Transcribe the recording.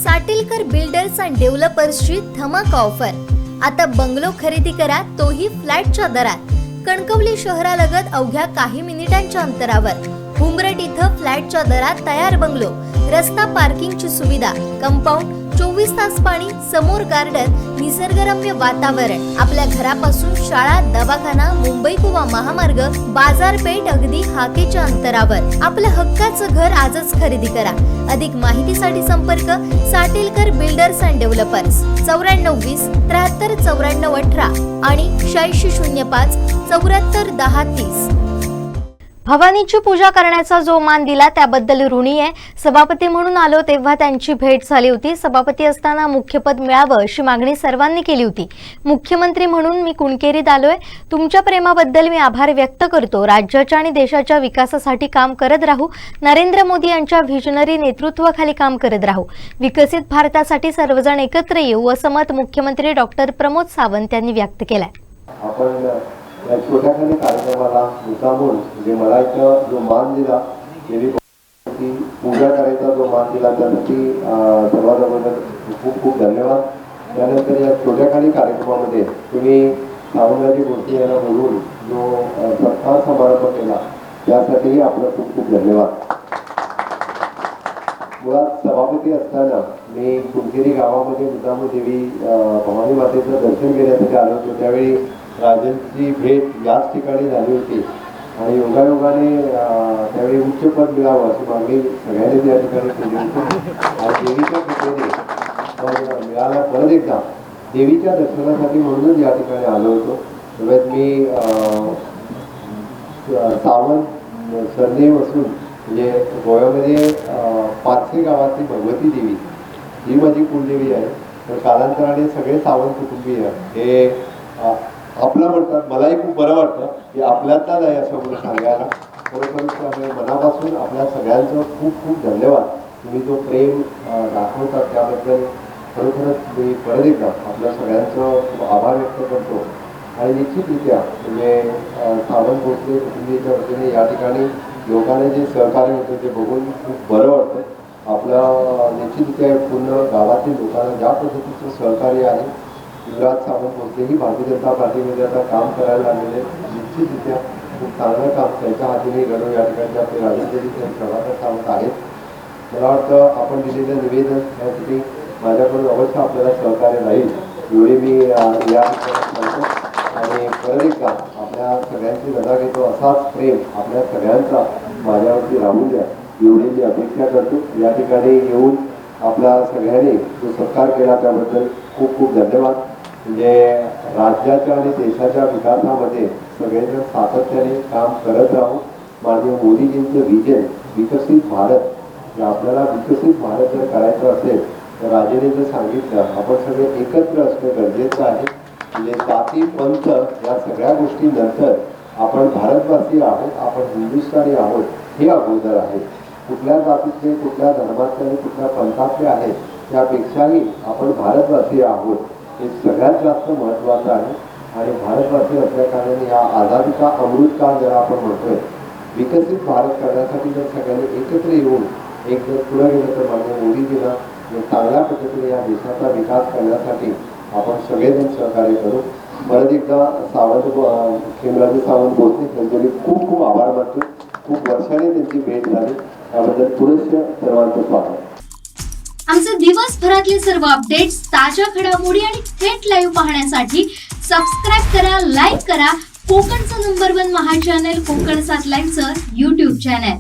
साटिलकर builders and डेव्हलपर्सची धमाका offer. आता bungalow खरेदी करा, तोही फ्लॅटच्या दरात। कणकवली शहरालगत अवघ्या काही मिनिटांच्या अंतरावर उमरट इथं फ्लॅटच्या दरात तयार बंगलो, रस्ता पार्किंगची सुविधा, कंपाऊंड, 24 तास पाणी, समोर गार्डन, निसर्गरम्य वातावरण। आपल्या घरापासून शाळा, दवाखाना, मुंबई गोवा महामार्ग, बाजारपेठ अगदी हाकेच्या अंतरावर। आपलं हक्काचं घर आजच खरेदी करा। अधिक माहितीसाठी संपर्क साटिलकर बिल्डर्स अँड डेव्हलपर्स 9420 73 94 18 आणि 8605 74 10 30। भवानीची पूजा करण्याचा जो मान दिला त्याबद्दल ऋणी आहे। सभापती म्हणून आलो तेव्हा त्यांची भेट झाली होती। सभापती असताना मुख्यपद मिळावं अशी मागणी सर्वांनी केली होती। मुख्यमंत्री म्हणून मी कुणकेरीत आलोय। तुमच्या प्रेमाबद्दल मी आभार व्यक्त करतो। राज्याच्या आणि देशाच्या विकासासाठी काम करत राहू। नरेंद्र मोदी यांच्या व्हिजनरी नेतृत्वाखाली काम करत राहू। विकसित भारतासाठी सर्वजण एकत्र येऊ असं मत मुख्यमंत्री डॉक्टर प्रमोद सावंत यांनी व्यक्त केलंय। या छोट्याखाली कार्यक्रमाला मुद्दामून म्हणजे मला इथं जो मान दिला, देवी पूजा करायचा जो मान दिला त्यासाठी सर्वांना खूप खूप धन्यवाद। त्यानंतर या छोट्याखाली कार्यक्रमामध्ये तुम्ही सावंतराजे गोष्टी यांना बोलून जो सत्कार समारंभ केला त्यासाठीही आपलं खूप खूप धन्यवाद। मुळात सभापती असताना मी कुणकेरी गावामध्ये मुद्दामून देवी भवानी मातेचं दर्शन घेण्यासाठी आलो होतो। त्यावेळी राजांची भेट याच ठिकाणी झाली होती आणि योगायोगाने त्यावेळी उच्च पद मिळावं अशी मागणी सगळ्यांनी या ठिकाणी केली होती आणि देवीच्या कृपेने मिळाला। परत एकदा देवीच्या दर्शनासाठी म्हणूनच या ठिकाणी आलो होतो। त्यामुळे मी सावंत सरनेम असून म्हणजे गोव्यामध्ये पारसे गावातली भगवती देवी ही माझी कुलदेवी आहे। तर कालांतराने सगळे सावंत कुटुंबीय हे आपला म्हणतात। मलाही खूप बरं वाटतं की आपल्यातला नाही असं म्हणून सांगायला। खरोखर मनापासून आपल्या सगळ्यांचं खूप खूप धन्यवाद। तुम्ही जो प्रेम दाखवतात त्याबद्दल खरोखरच मी परत एकदा आपल्या सगळ्यांचं आभार व्यक्त करतो। आणि निश्चितरित्या म्हणजे सावंत भोसले कुटुंबीच्या वतीने या ठिकाणी लोकांना जे सहकार्य होतं ते बघून खूप बरं वाटतं। आपलं निश्चितरित्या पूर्ण गावातील लोकांना ज्या पद्धतीचं सहकार्य आहे, युवराज सावंत भोसले ही भारतीय जनता पार्टीमध्ये आता काम करायला लागलेले निश्चितरित्या खूप चांगलं काम त्यांच्या हातीने घडवून या ठिकाणी आपले राजेंद्रजी प्रभाकर सावंत आहेत। मला वाटतं आपण दिलेलं निवेदन यासाठी माझ्याकडून अवश्य आपल्याला सहकार्य राहील एवढे मी या ठिकाणी सांगतो। आणि परत एकदा आपल्या सगळ्यांची रजा घेतो। असाच प्रेम आपल्या सगळ्यांचा माझ्यावरती राहून द्या एवढी मी अपेक्षा करतो। या ठिकाणी येऊन आपल्या सगळ्यांनी जो सत्कार केला त्याबद्दल खूप खूप धन्यवाद। म्हणजे राज्याच्या आणि देशाच्या विकासामध्ये सगळेजण सातत्याने काम करत राहू। माननीय मोदीजींचं विजन विकसित भारत, आपल्याला विकसित भारत जर करायचं असेल तर राजेने जर सांगितलं आपण सगळे एकत्र असणं गरजेचं आहे। म्हणजे जाती पंथ या सगळ्या गोष्टी नंतर आपण भारतवासी आहोत, आपण हिंदुस्थानी आहोत हे अगोदर आहे। कुठल्या जातीतले, कुठल्या धर्मातले आणि कुठल्या पंथातले आहेत त्यापेक्षाही आपण भारतवासी आहोत हे सगळ्यात जास्त महत्त्वाचं आहे। आणि भारतवासी असल्या कारणाने या आझादी का अमृत काळ जर आपण म्हणतोय, विकसित भारत करण्यासाठी जर सगळ्यांनी एकत्र येऊन एक जर पुढे गेलं तर माननीय मोदीजींना चांगल्या पद्धतीने या देशाचा विकास करण्यासाठी आपण सगळेजण सहकार्य करू। परत एकदा सावंत खेमराजे सावंत भोसले त्यांचे खूप खूप आभार मानतो। खूप वर्षांनी त्यांची भेट झाली त्याबद्दल पुरेशा सर्वांचं स्वागत। आमचे दिवसभरातले सर्व अपडेट्स, ताज्या घडामोडी आणि थेट लाईव्ह पाहण्यासाठी सबस्क्राईब करा, लाईक करा कोकणचं नंबर 1 महा चॅनल कोकण 7 लाईव्हचं YouTube चॅनल।